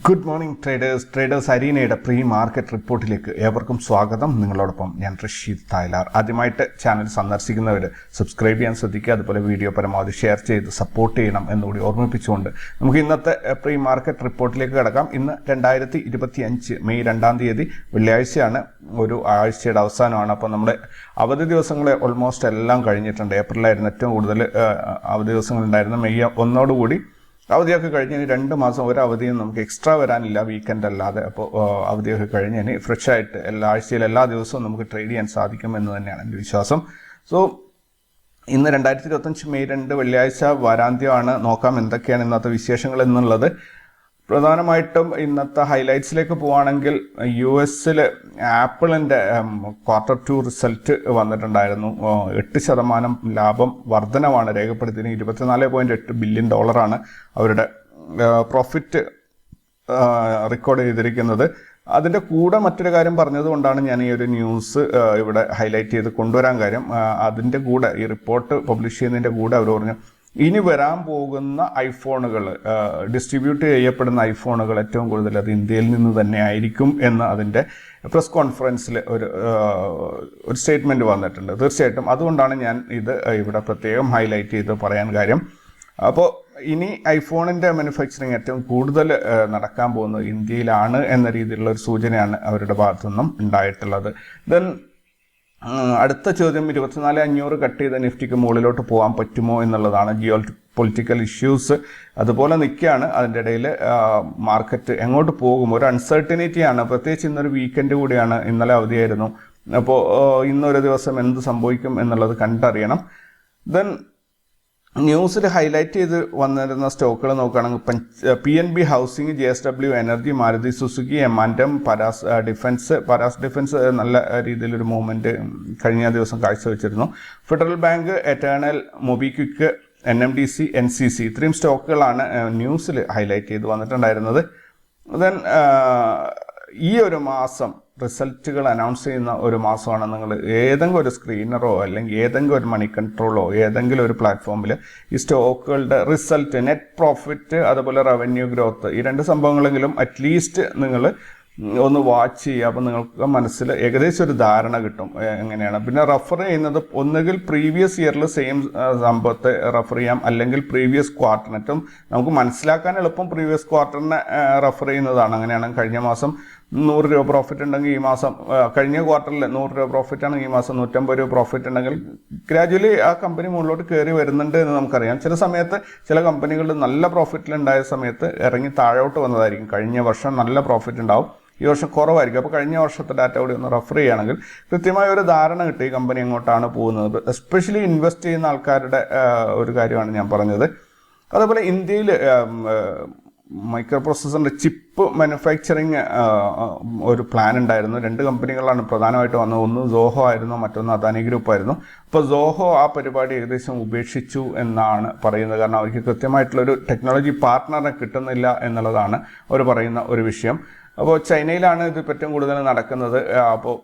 Good morning traders അരീനയുടെ pre market റിപ്പോർട്ടിലേക്ക് ഏവർക്കും സ്വാഗതം. നിങ്ങളോടൊപ്പം ഞാൻ റഷീദ് തായ്ലാർ. ആദ്യമായിട്ട് ചാനൽ സന്ദർശിക്കുന്നവർ സബ്സ്ക്രൈബ് ചെയ്യാൻ ശ്രദ്ധിക്കുക. അതുപോലെ വീഡിയോ പരമാവധി ഷെയർ ചെയ്ത് സപ്പോർട്ട് ചെയ്യണം എന്നുകൂടി ഓർമ്മിപ്പിച്ചുകൊണ്ട് നമുക്ക് ഇന്നത്തെ പ്രീ മാർക്കറ്റ് റിപ്പോർട്ടിലേക്ക് കിടക്കാം. ഇന്ന് 2025 മെയ് 2 തീയതി വെള്ളിയാഴ്ചയാണ്. ഒരു ആഴ്ചയുടെ അവസാനമാണ്. അപ്പോൾ നമ്മുടെ അവധി ദിവസങ്ങൾ ഓൾമോസ്റ്റ് എല്ലാം കഴിഞ്ഞിട്ടുണ്ട്. ഏപ്രിലായിരുന്നു ഏറ്റവും കൂടുതൽ അവധി ദിവസങ്ങളുണ്ടായിരുന്നു. മെയ് 1 അവധിയൊക്കെ കഴിഞ്ഞ് ഇനി 2 മാസം ഒരു അവധിയും നമുക്ക് എക്സ്ട്രാ വരാനില്ല, വീക്കെൻഡ് അല്ലാതെ. അപ്പോൾ അവധിയൊക്കെ കഴിഞ്ഞ് ഇനി ഫ്രഷ് ആയിട്ട് ആഴ്ചയിൽ എല്ലാ ദിവസവും നമുക്ക് ട്രേഡ് ചെയ്യാൻ സാധിക്കും എന്ന് തന്നെയാണ് എൻ്റെ വിശ്വാസം. സോ ഇന്ന് 2025 മെയ് 2 വെള്ളിയാഴ്ച വാരാന്ത്യമാണ്. നോക്കാം എന്തൊക്കെയാണ് ഇന്നത്തെ വിശേഷങ്ങൾ എന്നുള്ളത്. പ്രധാനമായിട്ടും ഇന്നത്തെ ഹൈലൈറ്റ്സിലേക്ക് പോവുകയാണെങ്കിൽ US ആപ്പിളിൻ്റെ Q2 റിസൾട്ട് വന്നിട്ടുണ്ടായിരുന്നു. 8% ലാഭം വർധനമാണ് രേഖപ്പെടുത്തിയത്. $24.8 ബില്യൺ അവരുടെ പ്രോഫിറ്റ് റെക്കോർഡ് ചെയ്തിരിക്കുന്നത്. അതിൻ്റെ കൂടെ മറ്റൊരു കാര്യം പറഞ്ഞതുകൊണ്ടാണ് ഞാൻ ഈ ഒരു ന്യൂസ് ഇവിടെ ഹൈലൈറ്റ് ചെയ്ത് കൊണ്ടുവരാൻ കാര്യം. അതിൻ്റെ കൂടെ ഈ റിപ്പോർട്ട് പബ്ലിഷ് ചെയ്യുന്നതിൻ്റെ കൂടെ അവർ പറഞ്ഞു ഇനി വരാൻ പോകുന്ന ഐഫോണുകൾ, ഡിസ്ട്രിബ്യൂട്ട് ചെയ്യപ്പെടുന്ന ഐഫോണുകൾ ഏറ്റവും കൂടുതൽ അത് ഇന്ത്യയിൽ നിന്ന് തന്നെ ആയിരിക്കും എന്ന് അതിൻ്റെ പ്രസ് കോൺഫറൻസിൽ ഒരു സ്റ്റേറ്റ്മെൻറ്റ് വന്നിട്ടുണ്ട്. തീർച്ചയായിട്ടും അതുകൊണ്ടാണ് ഞാൻ ഇത് ഇവിടെ പ്രത്യേകം ഹൈലൈറ്റ് ചെയ്ത് പറയാൻ കാര്യം. അപ്പോൾ ഇനി ഐഫോണിൻ്റെ മാനുഫാക്ചറിങ് ഏറ്റവും കൂടുതൽ നടക്കാൻ പോകുന്നത് ഇന്ത്യയിലാണ് എന്ന രീതിയിലുള്ള ഒരു സൂചനയാണ് അവരുടെ ഭാഗത്തുനിന്നും ഉണ്ടായിട്ടുള്ളത്. ദെൻ അടുത്ത ചോദ്യം 24,500 കട്ട് ചെയ്ത നിഫ്റ്റിക്ക് മുകളിലോട്ട് പോകാൻ പറ്റുമോ എന്നുള്ളതാണ്. ജിയോ പൊളിറ്റിക്കൽ ഇഷ്യൂസ് അതുപോലെ നിൽക്കുകയാണ്. അതിൻ്റെ ഇടയിൽ മാർക്കറ്റ് എങ്ങോട്ട് പോകും ഒരു അൺസർട്ടനിറ്റിയാണ്. പ്രത്യേകിച്ച് ഇന്നൊരു വീക്കെൻഡ് കൂടിയാണ്. ഇന്നലെ അവധിയായിരുന്നു. അപ്പോൾ ഇന്നൊരു ദിവസം എന്ത് സംഭവിക്കും എന്നുള്ളത് കണ്ടറിയണം. ദെൻ ന്യൂസിൽ ഹൈലൈറ്റ് ചെയ്ത് വന്നിരുന്ന സ്റ്റോക്കുകൾ നോക്കുകയാണെങ്കിൽ PNB housing, JSW energy, Maruti Suzuki, M&M, Paras defence നല്ല രീതിയിലൊരു മൂവ്മെൻറ്റ് കഴിഞ്ഞ ദിവസം കാഴ്ചവെച്ചിരുന്നു. Federal Bank, Eternal, MobiKwik, NMDC, NCC ഇത്രയും സ്റ്റോക്കുകളാണ് ന്യൂസിൽ ഹൈലൈറ്റ് ചെയ്ത് വന്നിട്ടുണ്ടായിരുന്നത്. ദെൻ ഈ ഒരു മാസം റിസൾട്ടുകൾ അനൗൺസ് ചെയ്യുന്ന ഒരു മാസമാണ്. നിങ്ങൾ ഏതെങ്കിലും ഒരു സ്ക്രീനറോ അല്ലെങ്കിൽ ഏതെങ്കിലും ഒരു മണി കൺട്രോളോ ഏതെങ്കിലും ഒരു പ്ലാറ്റ്ഫോമിൽ ഈ സ്റ്റോക്കുകളുടെ റിസൾട്ട്, നെറ്റ് പ്രോഫിറ്റ്, അതുപോലെ റവന്യൂ ഗ്രോത്ത്, ഈ 2 സംഭവങ്ങളെങ്കിലും അറ്റ്ലീസ്റ്റ് നിങ്ങൾ ഒന്ന് വാച്ച് ചെയ്യുക. അപ്പോൾ നിങ്ങൾക്ക് മനസ്സിൽ ഏകദേശം ഒരു ധാരണ കിട്ടും എങ്ങനെയാണ്. പിന്നെ റെഫർ ചെയ്യുന്നത് ഒന്നുകിൽ പ്രീവിയസ് ഇയറിൽ സെയിം സംഭവത്തെ റെഫർ ചെയ്യാം, അല്ലെങ്കിൽ പ്രീവിയസ് ക്വാർട്ടറിനും നമുക്ക് മനസ്സിലാക്കാൻ എളുപ്പം പ്രീവിയസ് ക്വാർട്ടറിനെ റെഫർ ചെയ്യുന്നതാണ്. അങ്ങനെയാണ് കഴിഞ്ഞ മാസം 100 രൂപ പ്രോഫിറ്റ് ഉണ്ടെങ്കിൽ ഈ മാസം, കഴിഞ്ഞ ക്വാർട്ടറിൽ 100 രൂപ പ്രോഫിറ്റ് ആണ്, ഈ മാസം 150 രൂപ പ്രോഫിറ്റ് ഉണ്ടെങ്കിൽ ഗ്രാജുവലി ആ കമ്പനി മുകളിലോട്ട് കയറി വരുന്നുണ്ട് എന്ന് നമുക്കറിയാം. ചില സമയത്ത് ചില കമ്പനികളിൽ നല്ല പ്രോഫിറ്റിലുണ്ടായ സമയത്ത് ഇറങ്ങി താഴോട്ട് വന്നതായിരിക്കും. കഴിഞ്ഞ വർഷം നല്ല പ്രോഫിറ്റ് ഉണ്ടാവും, ഈ വർഷം കുറവായിരിക്കും. അപ്പോൾ കഴിഞ്ഞ വർഷത്തെ ഡാറ്റ കൂടി ഒന്ന് റെഫർ ചെയ്യുകയാണെങ്കിൽ കൃത്യമായ ഒരു ധാരണ കിട്ടി ഈ കമ്പനി എങ്ങോട്ടാണ് പോകുന്നത്. എസ്പെഷ്യലി ഇൻവെസ്റ്റ് ചെയ്യുന്ന ആൾക്കാരുടെ ഒരു കാര്യമാണ് ഞാൻ പറഞ്ഞത്. അതേപോലെ ഇന്ത്യയിൽ മൈക്രോ പ്രോസസ്സറിൻ്റെ ചിപ്പ് മാനുഫാക്ചറിങ് ഒരു പ്ലാൻ ഉണ്ടായിരുന്നു. 2 കമ്പനികളാണ് പ്രധാനമായിട്ട് വന്നത്. ഒന്ന് സോഹോ ആയിരുന്നു, മറ്റൊന്ന് അദാനി ഗ്രൂപ്പ് ആയിരുന്നു. അപ്പോൾ സോഹോ ആ പരിപാടി ഏകദേശം ഉപേക്ഷിച്ചു എന്നാണ് പറയുന്നത്. കാരണം അവർക്ക് കൃത്യമായിട്ടുള്ളൊരു ടെക്നോളജി പാർട്ട്ണറെ കിട്ടുന്നില്ല എന്നുള്ളതാണ് അവർ പറയുന്ന ഒരു വിഷയം. അപ്പോൾ ചൈനയിലാണ് ഇത് ഏറ്റവും കൂടുതൽ നടക്കുന്നത്. അപ്പോൾ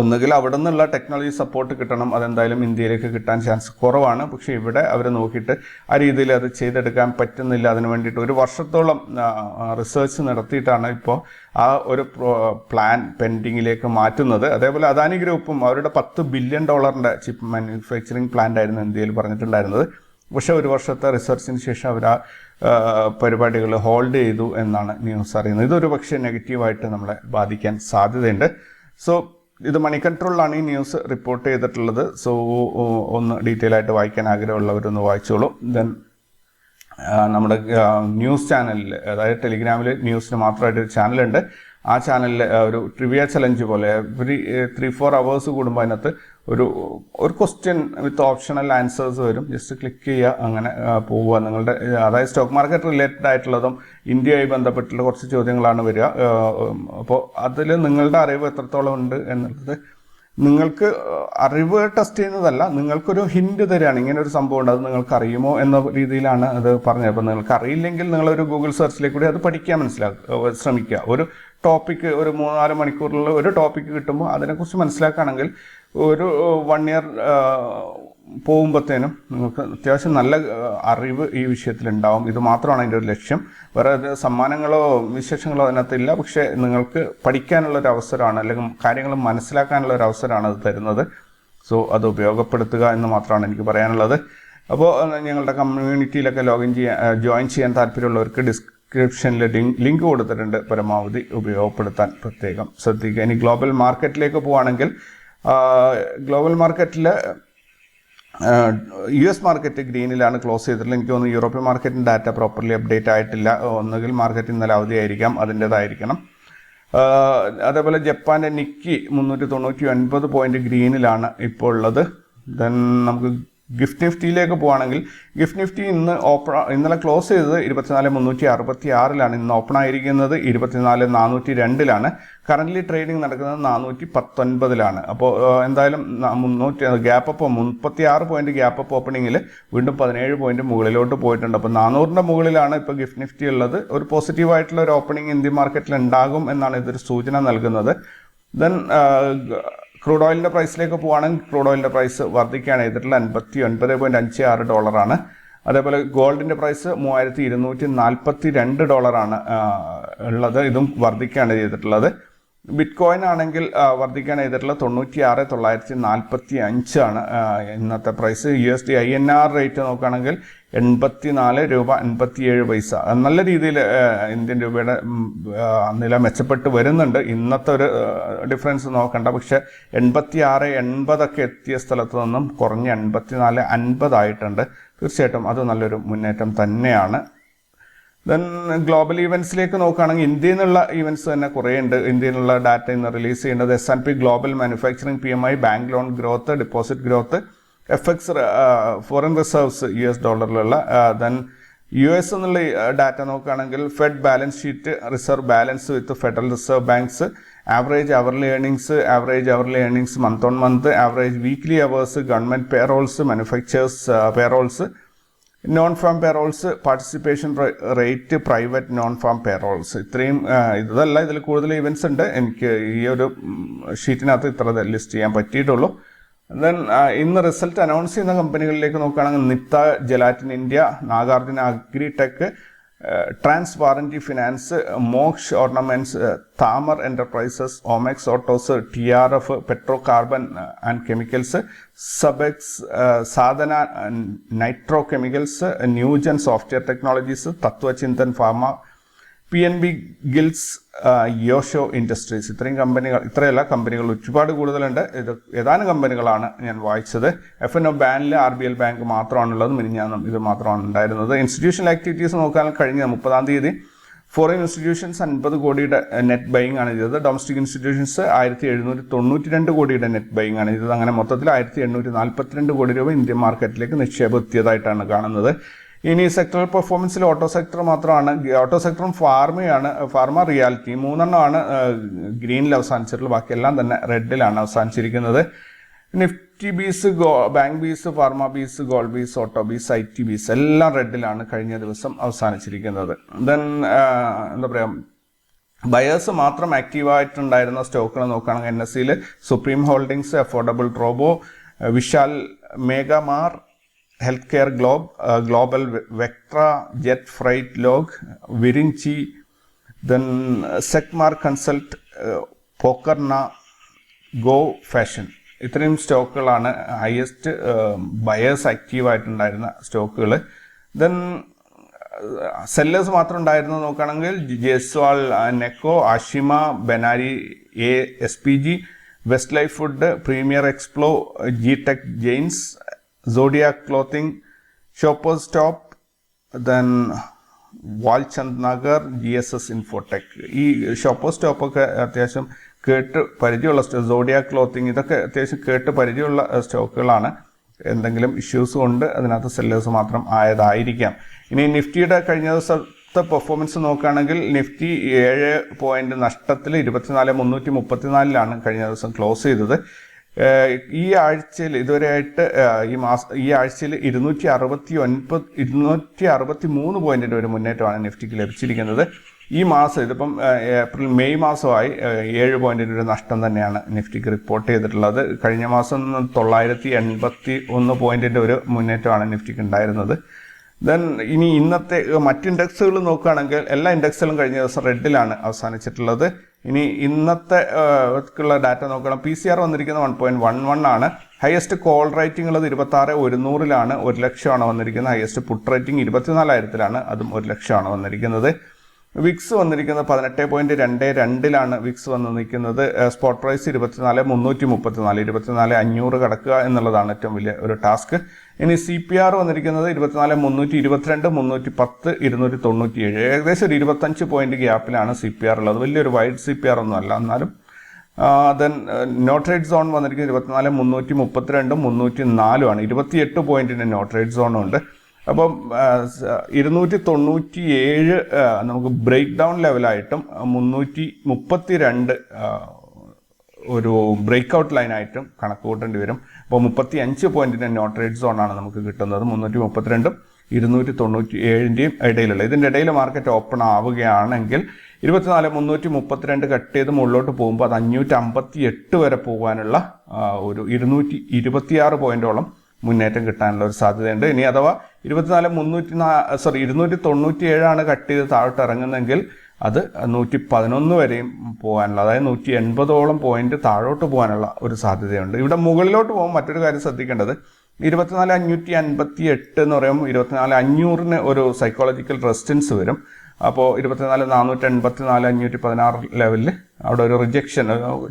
ഒന്നുകിൽ അവിടെ നിന്നുള്ള ടെക്നോളജി സപ്പോർട്ട് കിട്ടണം, അതെന്തായാലും ഇന്ത്യയിലേക്ക് കിട്ടാൻ ചാൻസ് കുറവാണ്. പക്ഷേ ഇവിടെ അവർ നോക്കിയിട്ട് ആ രീതിയിൽ അത് ചെയ്തെടുക്കാൻ പറ്റുന്നില്ല. അതിന് വേണ്ടിയിട്ട് 1 വർഷത്തോളം റിസർച്ച് നടത്തിയിട്ടാണ് ഇപ്പോൾ ആ ഒരു പ്ലാൻ പെൻഡിങ്ങിലേക്ക് മാറ്റുന്നത്. അതേപോലെ അദാനി ഗ്രൂപ്പും അവരുടെ $10 ബില്യൺ ചിപ്പ് മാനുഫാക്ചറിങ് പ്ലാന്റ് ആയിരുന്നു ഇന്ത്യയിൽ പറഞ്ഞിട്ടുണ്ടായിരുന്നത്. പക്ഷേ 1 വർഷത്തെ റിസർച്ചിന് ശേഷം അവർ ആ പരിപാടികൾ ഹോൾഡ് ചെയ്തു എന്നാണ് ന്യൂസ് അറിയുന്നത്. ഇതൊരു പക്ഷേ നെഗറ്റീവായിട്ട് നമ്മളെ ബാധിക്കാൻ സാധ്യതയുണ്ട്. സോ ഇത് മണി കൺട്രോളിലാണ് ഈ ന്യൂസ് റിപ്പോർട്ട് ചെയ്തിട്ടുള്ളത്. സോ ഒന്ന് ഡീറ്റെയിൽ ആയിട്ട് വായിക്കാൻ ആഗ്രഹമുള്ളവരൊന്ന് വായിച്ചോളൂ. ദെൻ നമ്മുടെ ന്യൂസ് ചാനലിൽ, അതായത് ടെലിഗ്രാമിൽ ന്യൂസിന് മാത്രമായിട്ട് ഒരു ചാനലുണ്ട്. ആ ചാനലിൽ ഒരു ട്രിവിയ ചലഞ്ച് പോലെ എവറി 3-4 അവേഴ്സ് കൂടുമ്പോൾ അതിനകത്ത് ഒരു ക്വസ്റ്റ്യൻ വിത്ത് ഓപ്ഷണൽ ആൻസേഴ്സ് വരും. ജസ്റ്റ് ക്ലിക്ക് ചെയ്യുക, അങ്ങനെ പോവുക. നിങ്ങളുടെ അതായത് സ്റ്റോക്ക് മാർക്കറ്റ് റിലേറ്റഡ് ആയിട്ടുള്ളതും ഇന്ത്യയുമായി ബന്ധപ്പെട്ടുള്ള കുറച്ച് ചോദ്യങ്ങളാണ് വരിക. അപ്പോൾ അതിൽ നിങ്ങളുടെ അറിവ് എത്രത്തോളം ഉണ്ട് എന്നുള്ളത് നിങ്ങൾക്ക് അറിവ് ടെസ്റ്റ് ചെയ്യുന്നതല്ല, നിങ്ങൾക്കൊരു ഹിൻഡ് തരികയാണ്. ഇങ്ങനെ ഒരു സംഭവം ഉണ്ട്, അത് നിങ്ങൾക്ക് അറിയുമോ എന്ന രീതിയിലാണ് അത് പറഞ്ഞത്. അപ്പോൾ നിങ്ങൾക്ക് അറിയില്ലെങ്കിൽ നിങ്ങളൊരു ഗൂഗിൾ സെർച്ചിലേക്ക് കൂടി അത് പഠിക്കാൻ ശ്രമിക്കുക. ഒരു ടോപ്പിക്ക് ഒരു 3-4 മണിക്കൂറിൽ ഒരു ടോപ്പിക്ക് കിട്ടുമ്പോൾ അതിനെക്കുറിച്ച് മനസ്സിലാക്കുകയാണെങ്കിൽ ഒരു 1 ഇയർ പോകുമ്പോഴത്തേനും നിങ്ങൾക്ക് അത്യാവശ്യം നല്ല അറിവ് ഈ വിഷയത്തിലുണ്ടാവും. ഇത് മാത്രമാണ് അതിൻ്റെ ഒരു ലക്ഷ്യം. വേറെ സമ്മാനങ്ങളോ വിശേഷങ്ങളോ അതിനകത്തില്ല. പക്ഷേ നിങ്ങൾക്ക് പഠിക്കാനുള്ളൊരു അവസരമാണ്, അല്ലെങ്കിൽ കാര്യങ്ങൾ മനസ്സിലാക്കാനുള്ള ഒരു അവസരമാണ് അത് തരുന്നത്. സോ അത് ഉപയോഗപ്പെടുത്തുക എന്ന് മാത്രമാണ് എനിക്ക് പറയാനുള്ളത്. അപ്പോൾ ഞങ്ങളുടെ കമ്മ്യൂണിറ്റിയിലൊക്കെ ജോയിൻ ചെയ്യാൻ താല്പര്യമുള്ളവർക്ക് ഡിസ്ക്രിപ്ഷനിൽ ലിങ്ക് കൊടുത്തിട്ടുണ്ട്. പരമാവധി ഉപയോഗപ്പെടുത്താൻ പ്രത്യേകം ശ്രദ്ധിക്കുക. ഇനി ഗ്ലോബൽ മാർക്കറ്റിലേക്ക് പോവുകയാണെങ്കിൽ ഗ്ലോബൽ മാർക്കറ്റിൽ US മാർക്കറ്റ് ഗ്രീനിലാണ് ക്ലോസ് ചെയ്തിട്ടുള്ളത്. എനിക്ക് തോന്നുന്നു യൂറോപ്യൻ മാർക്കറ്റിൻ്റെ ഡാറ്റ പ്രോപ്പർലി അപ്ഡേറ്റ് ആയിട്ടില്ല. ഒന്നുകിൽ മാർക്കറ്റ് ഇന്നലെ അവധിയായിരിക്കാം, അതിൻ്റേതായിരിക്കണം. അതേപോലെ ജപ്പാൻ്റെ നിക്കി 399 പോയിന്റ് ഗ്രീനിലാണ് ഇപ്പോൾ ഉള്ളത്. ദെൻ നമുക്ക് ഗിഫ്റ്റ് നിഫ്റ്റിയിലേക്ക് പോവുകയാണെങ്കിൽ ഗിഫ്റ്റ് നിഫ്റ്റി ഇന്നലെ ക്ലോസ് ചെയ്തത് 24,366 ഇന്ന് ഓപ്പൺ ആയിരിക്കുന്നത് 24,402 കറൻ്റ്ലി ട്രേഡിംഗ് നടക്കുന്നത് 419 അപ്പോൾ എന്തായാലും 300 gap up 36 point gap up ഓപ്പണിങ്ങിൽ വീണ്ടും 17 പോയിന്റ് മുകളിലോട്ട് പോയിട്ടുണ്ട്. അപ്പോൾ 400ന്റെ മുകളിലാണ് ഇപ്പോൾ ഗിഫ്റ്റ് നിഫ്റ്റി ഉള്ളത്. ഒരു പോസിറ്റീവായിട്ടുള്ള ഒരു ഓപ്പണിംഗ് ഇന്ത്യൻ മാർക്കറ്റിൽ ഉണ്ടാകും എന്നാണ് ഇതൊരു സൂചന നൽകുന്നത്. ദെൻ ക്രൂഡ് ഓയിലിൻ്റെ പ്രൈസിലേക്ക് പോവുകയാണെങ്കിൽ ക്രൂഡ് ഓയിലിൻ്റെ പ്രൈസ് വർദ്ധിക്കുകയാണ് ചെയ്തിട്ടുള്ള $59.56. അതേപോലെ ഗോൾഡിൻ്റെ പ്രൈസ് $3,242 ഉള്ളത്. ഇതും വർദ്ധിക്കുകയാണ് ചെയ്തിട്ടുള്ളത്. ബിറ്റ് കോയിൻ ആണെങ്കിൽ വർദ്ധിക്കുകയാണ് ചെയ്തിട്ടുള്ളത് 96,945 ഇന്നത്തെ പ്രൈസ്. USD INR റേറ്റ് നോക്കുകയാണെങ്കിൽ 84.87 രൂപ. നല്ല രീതിയിൽ ഇന്ത്യൻ രൂപയുടെ നില മെച്ചപ്പെട്ട് വരുന്നുണ്ട്. ഇന്നത്തെ ഒരു ഡിഫറൻസ് നോക്കണ്ട. പക്ഷെ 86.80 എത്തിയ സ്ഥലത്ത് നിന്നും കുറഞ്ഞ് 84.50 ആയിട്ടുണ്ട്. തീർച്ചയായിട്ടും അത് നല്ലൊരു മുന്നേറ്റം തന്നെയാണ്. ദെൻ ഗ്ലോബൽ ഈവൻസിലേക്ക് നോക്കുകയാണെങ്കിൽ ഇന്ത്യയിൽ നിന്നുള്ള ഈവൻസ് തന്നെ കുറേ ഉണ്ട്. ഇന്ത്യയിൽ നിന്നുള്ള ഡാറ്റ ഇന്ന് റിലീസ് ചെയ്യേണ്ടത് S&P global manufacturing PMI, bank loan growth, deposit growth, FX foreign reserves US ഡോളറിലുള്ള. ദെൻ US എന്നുള്ള ഡാറ്റ നോക്കുകയാണെങ്കിൽ Fed balance sheet, reserve balance with Federal Reserve banks, average hourly earnings month on month, average weekly hours, government payrolls, manufacturers payrolls, non farm payrolls, participation rate, private non farm payrolls. ഇത്രയും ഇതല്ല, ഇതിൽ കൂടുതൽ events ഉണ്ട്. എനിക്ക് ഈ ഒരു ഷീറ്റിനകത്ത് ഇത്ര list ചെയ്യാൻ പറ്റിയിട്ടുള്ളൂ. ദെൻ ഇന്ന് റിസൾട്ട് അനൗൺസ് ചെയ്യുന്ന കമ്പനികളിലേക്ക് നോക്കുകയാണെങ്കിൽ Nitta gelatin India, Nagarjuna agritech, trans warranty finance, Moksh ornaments, Thamar enterprises, Omax autos, TRF petro carbon and chemicals, Subex, Sadhana nitro chemicals, Nugen software technologies, Tatvachintan pharma, PNB gilts, Yasho industries. ഇത്രയല്ല കമ്പനികൾ ഒരുപാട് കൂടുതലുണ്ട്. ഇത് ഏതാനും കമ്പനികളാണ് ഞാൻ വായിച്ചത്. FNO ബാനിൽ RBL ബാങ്ക് മാത്രമാണുള്ളത്. മിനിഞ്ഞാന്നും ഇത് മാത്രമാണ് ഉണ്ടായിരുന്നത്. ഇൻസ്റ്റിറ്റ്യൂഷണൽ ആക്ടിവിറ്റീസ് നോക്കാൻ കഴിഞ്ഞ 30-ാം തീയതി ഫോറിൻ ഇൻസ്റ്റിറ്റ്യൂഷൻസ് 50 കോടിയുടെ നെറ്റ് ബൈയിങ് ആണ് ചെയ്തത്. ഡൊമസ്റ്റിക് ഇൻസ്റ്റിറ്റ്യൂഷൻസ് 1792 കോടിയുടെ നെറ്റ് ബൈയിങ് ആണ് ചെയ്തത്. അങ്ങനെ മൊത്തത്തിൽ 1842 കോടി രൂപ ഇന്ത്യൻ മാർക്കറ്റിലേക്ക് നിക്ഷേപം എത്തിയതായിട്ടാണ് കാണുന്നത്. ഇനി സെക്ടറൽ പെർഫോമൻസിൽ ഓട്ടോ സെക്ടർ മാത്രമാണ്. ഓട്ടോ സെക്ടറും ഫാർമ റിയാലിറ്റി 3 ഗ്രീനിൽ അവസാനിച്ചിട്ടുള്ളത്. ബാക്കിയെല്ലാം തന്നെ റെഡിലാണ് അവസാനിച്ചിരിക്കുന്നത്. Nifty BeES, bank BeES, pharma BeES, gold BeES, auto BeES, IT BeES എല്ലാം റെഡിലാണ് കഴിഞ്ഞ ദിവസം അവസാനിച്ചിരിക്കുന്നത്. ദെൻ എന്താ പറയുക, ബയേഴ്സ് മാത്രം ആക്റ്റീവായിട്ടുണ്ടായിരുന്ന സ്റ്റോക്കുകൾ നോക്കുകയാണെങ്കിൽ NSEയിൽ സുപ്രീം ഹോൾഡിങ്സ്, അഫോർഡബിൾ ട്രോബോ, Vishal Mega Mart, health care global, Vectra, jet freight log, Virinchi, then സെക്മാർ കൺസൾട്ട്, പോക്കർന, ഗോ ഫാഷൻ. ഇത്രയും സ്റ്റോക്കുകളാണ് ഹയസ്റ്റ് ബയേഴ്സ് ആക്റ്റീവായിട്ടുണ്ടായിരുന്ന സ്റ്റോക്കുകൾ. ദെൻ സെല്ലേഴ്സ് മാത്രം ഉണ്ടായിരുന്നു നോക്കുകയാണെങ്കിൽ ജയ്സ്വാൾ നെക്കോ, ആഷിമ, ബെനാരി SPG, west life food, premier explo, G-Tech ജെയിൻസ്, zodiac clothing, shoppers stop, then Walchand Nagar, GSS infotech. ഈ ഷോപ്പേഴ്സ് സ്റ്റോപ്പൊക്കെ അത്യാവശ്യം കേട്ട് പരിചയമുള്ള സോഡിയാക് ക്ലോത്തിങ്, ഇതൊക്കെ അത്യാവശ്യം കേട്ട് പരിചയമുള്ള സ്റ്റോക്കുകളാണ്. എന്തെങ്കിലും ഇഷ്യൂസ് കൊണ്ട് അതിനകത്ത് സെല്ലേഴ്സ് മാത്രം ആയതായിരിക്കാം. ഇനി നിഫ്റ്റിയുടെ കഴിഞ്ഞ ദിവസത്തെ പെർഫോമൻസ് നോക്കുകയാണെങ്കിൽ നിഫ്റ്റി 7 പോയിന്റ് നഷ്ടത്തിൽ 24,334 കഴിഞ്ഞ ദിവസം ക്ലോസ് ചെയ്തത്. ഈ ആഴ്ചയിൽ ഇതുവരെയായിട്ട് ഈ ആഴ്ചയിൽ 263 പോയിന്റിന്റെ ഒരു മുന്നേറ്റമാണ് നിഫ്റ്റിക്ക് ലഭിച്ചിരിക്കുന്നത്. ഈ മാസം ഇതിപ്പം ഏപ്രിൽ മെയ് മാസമായി 7 പോയിന്റിൻ്റെ ഒരു നഷ്ടം തന്നെയാണ് നിഫ്റ്റിക്ക് റിപ്പോർട്ട് ചെയ്തിട്ടുള്ളത്. കഴിഞ്ഞ മാസം 981 പോയിന്റിൻ്റെ ഒരു മുന്നേറ്റമാണ് നിഫ്റ്റിക്ക് ഉണ്ടായിരുന്നത്. ദെൻ ഇനി ഇന്നത്തെ മറ്റ് ഇൻഡെക്സുകൾ നോക്കുകയാണെങ്കിൽ എല്ലാ ഇൻഡെക്സുകളും കഴിഞ്ഞ ദിവസം റെഡിലാണ് അവസാനിച്ചിട്ടുള്ളത്. ഇനി ഇന്നത്തെ ഉള്ള ഡാറ്റ നോക്കണം. PCR വന്നിരിക്കുന്നത് 1.11 ആണ്. ഹയസ്റ്റ് കോൾ റേറ്റിംഗ് ഉള്ളത് 26,100 1 ലക്ഷമാണ് വന്നിരിക്കുന്നത്. ഹയസ്റ്റ് പുട്ട് റേറ്റിംഗ് 24,000 അതും 1 ലക്ഷമാണ് വന്നിരിക്കുന്നത്. വിക്സ് വന്നിരിക്കുന്നത് 18.22 വിക്സ് വന്ന് നിൽക്കുന്നത്. സ്പോട്ട് പ്രൈസ് 24,334 24,500 കടക്കുക എന്നുള്ളതാണ് ഏറ്റവും വലിയ ഒരു ടാസ്ക്. ഇനി CPR വന്നിരിക്കുന്നത് 24,322 310 297 ഏകദേശം ഒരു 25 പോയിന്റ് ഗ്യാപ്പിലാണ് CPR ഉള്ളത്. വലിയൊരു വൈഡ് CPR ഒന്നും അല്ല, എന്നാലും. ദെൻ നോ ട്രേഡ് സോൺ വന്നിരിക്കുന്നത് 24,332 304 ആണ്. 28 പോയിന്റിന് നോ ട്രേഡ് സോണും ഉണ്ട്. അപ്പം 297 നമുക്ക് ബ്രേക്ക് ഡൗൺ ലെവലായിട്ടും 332 ഒരു ബ്രേക്ക് ഔട്ട് ലൈനായിട്ടും കണക്ക് കൂട്ടേണ്ടി വരും. അപ്പോൾ 35 പോയിന്റിൻ്റെ നോ ട്രേഡ് സോണാണ് നമുക്ക് കിട്ടുന്നത്. 332 297 ഇടയിലുള്ള ഇതിൻ്റെ ഇടയിൽ മാർക്കറ്റ് ഓപ്പൺ ആവുകയാണെങ്കിൽ 24,332 കട്ട് ചെയ്ത് മുകളിലോട്ട് പോകുമ്പോൾ അത് 558 വരെ പോകാനുള്ള ഒരു 226 പോയിന്റോളം മുന്നേറ്റം കിട്ടാനുള്ള ഒരു സാധ്യതയുണ്ട്. ഇനി അഥവാ 297 കട്ട് ചെയ്ത് താഴോട്ട് ഇറങ്ങുന്നെങ്കിൽ അത് 111 വരെയും പോകാനുള്ള, അതായത് 180ഓളം പോയിന്റ് താഴോട്ട് പോകാനുള്ള ഒരു സാധ്യതയുണ്ട്. ഇവിടെ മുകളിലോട്ട് പോകുമ്പോൾ മറ്റൊരു കാര്യം ശ്രദ്ധിക്കേണ്ടത് 24,558 എന്ന് പറയുമ്പോൾ 24,500 ഒരു സൈക്കോളജിക്കൽ റെസിസ്റ്റൻസ് വരും. അപ്പോൾ 24,484 516 ലെവലിൽ അവിടെ ഒരു റിജക്ഷൻ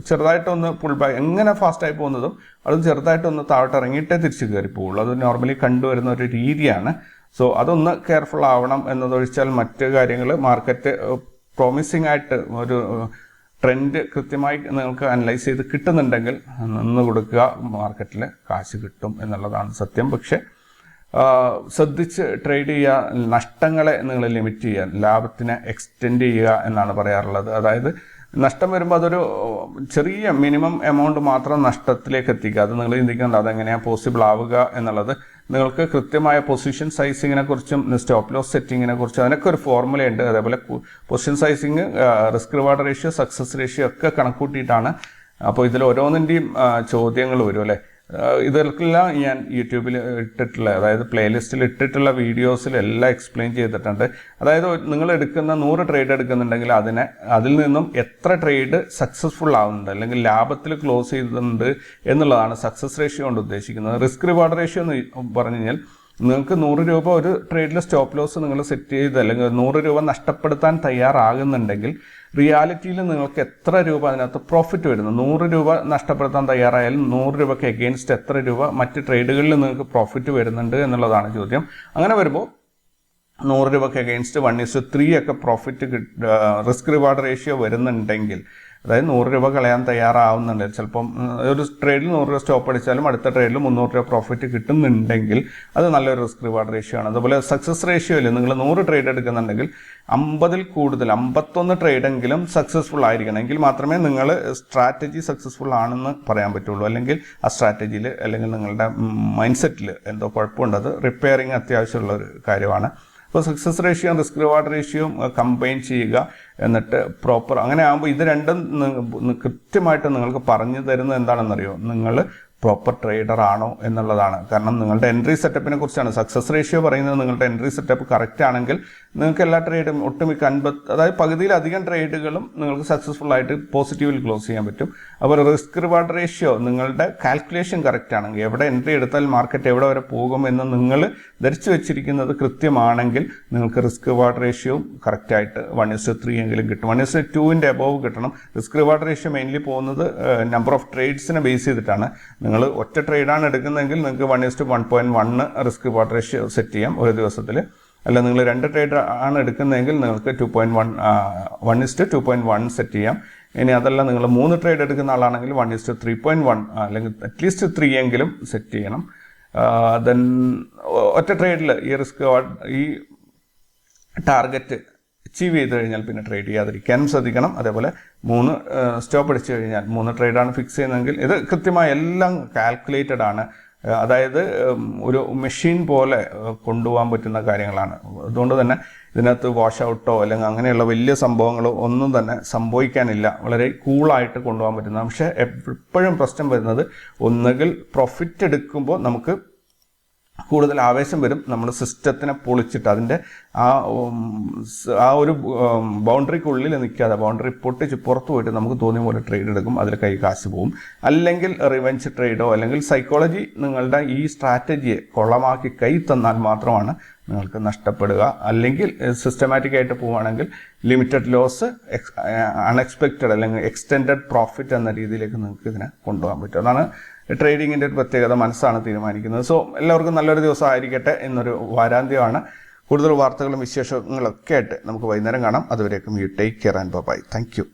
ചെറുതായിട്ടൊന്ന് പുൾ ബാക്ക്, എങ്ങനെ ഫാസ്റ്റായി പോകുന്നതും അത് ചെറുതായിട്ടൊന്ന് താഴോട്ട് ഇറങ്ങിയിട്ടേ തിരിച്ച് കയറി പോകുള്ളൂ. അത് നോർമലി കണ്ടുവരുന്ന ഒരു രീതിയാണ്. സോ അതൊന്ന് കെയർഫുൾ ആവണം എന്നതൊഴിച്ചാൽ മറ്റ് കാര്യങ്ങൾ മാർക്കറ്റ് പ്രോമിസിംഗ് ആയിട്ട് ഒരു ട്രെൻഡ് കൃത്യമായി നിങ്ങൾക്ക് അനലൈസ് ചെയ്ത് കിട്ടുന്നുണ്ടെങ്കിൽ നിന്ന് കൊടുക്കുക, മാർക്കറ്റിൽ കാശ് കിട്ടും എന്നുള്ളതാണ് സത്യം. പക്ഷേ ശ്രദ്ധിച്ച് ട്രേഡ് ചെയ്യുക, നഷ്ടങ്ങളെ നിങ്ങൾ ലിമിറ്റ് ചെയ്യുക, ലാഭത്തിനെ എക്സ്റ്റെൻഡ് ചെയ്യുക എന്നാണ് പറയാറുള്ളത്. അതായത് നഷ്ടം വരുമ്പോൾ അതൊരു ചെറിയ മിനിമം എമൗണ്ട് മാത്രം നഷ്ടത്തിലേക്ക് എത്തിക്കുക. അത് നിങ്ങൾ ചിന്തിക്കേണ്ട അതെങ്ങനെയാണ് പോസിബിൾ ആവുക എന്നുള്ളത്. നിങ്ങൾക്ക് കൃത്യമായ പൊസിഷൻ സൈസിങ്ങിനെ കുറിച്ചും സ്റ്റോപ്പ് ലോസ് സെറ്റിങ്ങിനെ കുറിച്ചും അതിനൊക്കെ ഒരു ഫോർമുലയുണ്ട്. അതേപോലെ position sizing, risk reward ratio, success ratio ഒക്കെ കണക്കൂട്ടിയിട്ടാണ്. അപ്പോൾ ഇതിൽ ഓരോന്നിൻ്റെയും ചോദ്യങ്ങൾ വരും അല്ലേ. ഇതെല്ലാം ഞാൻ യൂട്യൂബിൽ ഇട്ടിട്ടുള്ള, അതായത് പ്ലേലിസ്റ്റിൽ ഇട്ടിട്ടുള്ള വീഡിയോസിൽ എല്ലാം എക്സ്പ്ലെയിൻ ചെയ്തിട്ടുണ്ട്. അതായത് നിങ്ങൾ എടുക്കുന്ന 100 ട്രേഡ് എടുക്കുന്നുണ്ടെങ്കിൽ അതിൽ നിന്നും എത്ര ട്രേഡ് സക്സസ്ഫുൾ ആവുന്നുണ്ട് അല്ലെങ്കിൽ ലാഭത്തിൽ ക്ലോസ് ചെയ്തിട്ടുണ്ട് എന്നുള്ളതാണ് സക്സസ് റേഷ്യോ കൊണ്ട് ഉദ്ദേശിക്കുന്നത്. റിസ്ക് റിവാർഡ് റേഷ്യോ എന്ന് പറഞ്ഞു കഴിഞ്ഞാൽ നിങ്ങൾക്ക് 100 രൂപ ഒരു ട്രേഡിൽ സ്റ്റോപ്പ് ലോസ് നിങ്ങൾ സെറ്റ് ചെയ്ത് അല്ലെങ്കിൽ 100 രൂപ നഷ്ടപ്പെടുത്താൻ തയ്യാറാകുന്നുണ്ടെങ്കിൽ റിയാലിറ്റിയിൽ നിങ്ങൾക്ക് എത്ര രൂപ അതിനകത്ത് പ്രോഫിറ്റ് വരുന്നു. 100 രൂപ നഷ്ടപ്പെടുത്താൻ തയ്യാറായാലും 100 രൂപയ്ക്ക് എഗെയിൻസ്റ്റ് എത്ര രൂപ മറ്റ് ട്രേഡുകളിൽ നിങ്ങൾക്ക് പ്രോഫിറ്റ് വരുന്നുണ്ട് എന്നുള്ളതാണ് ചോദ്യം. അങ്ങനെ വരുമ്പോൾ 100 രൂപയ്ക്ക് എഗെയിൻസ്റ്റ് 1:3 ഒക്കെ പ്രോഫിറ്റ് റിസ്ക് റിവാർഡ് റേഷ്യോ വരുന്നുണ്ടെങ്കിൽ, അതായത് 100 രൂപ കളയാൻ തയ്യാറാവുന്നുണ്ട്, ചിലപ്പം ഒരു ട്രേഡിൽ 100 രൂപ സ്റ്റോപ്പ് അടിച്ചാലും അടുത്ത ട്രേഡിൽ 300 രൂപ പ്രോഫിറ്റ് കിട്ടുന്നുണ്ടെങ്കിൽ അത് നല്ലൊരു റിസ്ക് റിവാർഡ് റേഷ്യോ ആണ്. അതുപോലെ സക്സസ് റേഷ്യോയിൽ നിങ്ങൾ 100 ട്രേഡ് എടുക്കുന്നുണ്ടെങ്കിൽ 50-ൽ കൂടുതൽ 51 ട്രേഡെങ്കിലും സക്സസ്ഫുൾ ആയിരിക്കണം. എങ്കിൽ മാത്രമേ നിങ്ങൾ സ്ട്രാറ്റജി സക്സസ്ഫുൾ ആണെന്ന് പറയാൻ പറ്റുള്ളൂ. അല്ലെങ്കിൽ ആ സ്ട്രാറ്റജിയിൽ അല്ലെങ്കിൽ നിങ്ങളുടെ മൈൻഡ് സെറ്റിൽ എന്തോ കുഴപ്പമുണ്ട്. അത് റിപ്പയറിങ് അത്യാവശ്യമുള്ള ഒരു കാര്യമാണ്. അപ്പോൾ സക്സസ് റേഷ്യോയും റിസ്ക് റിവാർഡ് റേഷ്യോയും കമ്പൈൻ ചെയ്യുക, എന്നിട്ട് പ്രോപ്പർ അങ്ങനെ ആകുമ്പോൾ ഇത് രണ്ടും കൃത്യമായിട്ട് നിങ്ങൾക്ക് പറഞ്ഞു തരുന്നത് എന്താണെന്നറിയോ, നിങ്ങൾ പ്രോപ്പർ ട്രേഡർ ആണോ എന്നുള്ളതാണ്. കാരണം നിങ്ങളുടെ എൻട്രി സെറ്റപ്പിനെ കുറിച്ചാണ് സക്സസ് റേഷ്യോ പറയുന്നത്. നിങ്ങളുടെ എൻട്രി സെറ്റപ്പ് കറക്റ്റ് ആണെങ്കിൽ നിങ്ങൾക്ക് എല്ലാ ട്രേഡും ഒട്ടുമിക്ക 50, അതായത് പകുതിയിലധികം ട്രേഡുകളും നിങ്ങൾക്ക് സക്സസ്ഫുൾ ആയിട്ട് പോസിറ്റീവിൽ ക്ലോസ് ചെയ്യാൻ പറ്റും. അപ്പോൾ റിസ്ക് റിവാർഡ് റേഷ്യോ നിങ്ങളുടെ കാൽക്കുലേഷൻ കറക്റ്റ് ആണെങ്കിൽ, എവിടെ എൻട്രി എടുത്താൽ മാർക്കറ്റ് എവിടെ വരെ പോകുമെന്ന് നിങ്ങൾ ധരിച്ചു വെച്ചിരിക്കുന്നത് കൃത്യമാണെങ്കിൽ നിങ്ങൾക്ക് റിസ്ക് റിവാർഡ് റേഷ്യോ കറക്റ്റായിട്ട് 1:3 എങ്കിലും കിട്ടും. 1:2 എബോവ് കിട്ടണം. റിസ്ക് റിവാർഡ് റേഷ്യോ മെയിൻലി പോകുന്നത് നമ്പർ ഓഫ് ട്രേഡ്സിനെ ബേസ് ചെയ്തിട്ടാണ്. നിങ്ങൾ ഒറ്റ ട്രേഡാണ് എടുക്കുന്നതെങ്കിൽ നിങ്ങൾക്ക് 1:1.1 റിസ്ക് റിവാർഡ് റേഷ്യോ സെറ്റ് ചെയ്യാം ഒരു ദിവസത്തിൽ. അല്ല നിങ്ങൾ 2 ട്രേഡ് ആണ് എടുക്കുന്നതെങ്കിൽ നിങ്ങൾക്ക് 1:2.1 സെറ്റ് ചെയ്യാം. ഇനി അതല്ല നിങ്ങൾ 3 ട്രേഡ് എടുക്കുന്ന ആളാണെങ്കിൽ 1:3.1 അല്ലെങ്കിൽ അറ്റ്ലീസ്റ്റ് 3 എങ്കിലും സെറ്റ് ചെയ്യണം. ദെൻ ഒറ്റ ട്രേഡിൽ ഈ റിസ്ക് ഈ ടാർഗറ്റ് അച്ചീവ് ചെയ്ത് കഴിഞ്ഞാൽ പിന്നെ ട്രേഡ് ചെയ്യാതിരിക്കാനും ശ്രദ്ധിക്കണം. അതേപോലെ 3 സ്റ്റോപ്പ് അടിച്ചു കഴിഞ്ഞാൽ 3 ട്രേഡാണ് ഫിക്സ് ചെയ്യുന്നതെങ്കിൽ ഇത് കൃത്യമായി എല്ലാം കാൽക്കുലേറ്റഡ് ആണ്. അതായത് ഒരു മെഷീൻ പോലെ കൊണ്ടുപോകാൻ പറ്റുന്ന കാര്യങ്ങളാണ്. അതുകൊണ്ട് തന്നെ ഇതിനകത്ത് വാഷ് ഔട്ടോ അല്ലെങ്കിൽ അങ്ങനെയുള്ള വലിയ സംഭവങ്ങളോ ഒന്നും തന്നെ സംഭവിക്കാനില്ല. വളരെ കൂളായിട്ട് കൊണ്ടുപോകാൻ പറ്റുന്ന. പക്ഷേ എപ്പോഴും പ്രശ്നം വരുന്നത് ഒന്നുകിൽ പ്രോഫിറ്റ് എടുക്കുമ്പോൾ നമുക്ക് കൂടുതൽ ആവേശം വരും. നമ്മൾ സിസ്റ്റത്തിനെ പൊളിച്ചിട്ട് അതിൻ്റെ ആ ഒരു ബൗണ്ടറിക്കുള്ളിൽ നിൽക്കാതെ ബൗണ്ടറി പൊട്ടിച്ച് പുറത്ത് പോയിട്ട് നമുക്ക് തോന്നിയ പോലെ ട്രേഡ് എടുക്കും, അതിൽ കൈ കാശ് പോവും. അല്ലെങ്കിൽ റിവെഞ്ച് ട്രേഡോ അല്ലെങ്കിൽ സൈക്കോളജി നിങ്ങളുടെ ഈ സ്ട്രാറ്റജിയെ കൊളമാക്കി കൈ തന്നാൽ മാത്രമാണ് നിങ്ങൾക്ക് നഷ്ടപ്പെടുക. അല്ലെങ്കിൽ സിസ്റ്റമാറ്റിക് ആയിട്ട് പോവുകയാണെങ്കിൽ ലിമിറ്റഡ് ലോസ്, അൺഎക്സ്പെക്റ്റഡ് അല്ലെങ്കിൽ എക്സ്റ്റെൻഡഡ് പ്രോഫിറ്റ് എന്ന രീതിയിലേക്ക് നിങ്ങൾക്ക് ഇതിനെ കൊണ്ടുപോകാൻ പറ്റും. അതാണ് ട്രേഡിങ്ങിൻ്റെ ഒരു പ്രത്യേകത. മനസ്സാണ് തീരുമാനിക്കുന്നത്. സോ എല്ലാവർക്കും നല്ലൊരു ദിവസം ആയിരിക്കട്ടെ. എന്നൊരു വാരാന്ത്യമാണ്. കൂടുതൽ വാർത്തകളും വിശേഷങ്ങളൊക്കെ ആയിട്ട് നമുക്ക് വൈകുന്നേരം കാണാം. അതുവരേക്കും you take care and bye. Thank U.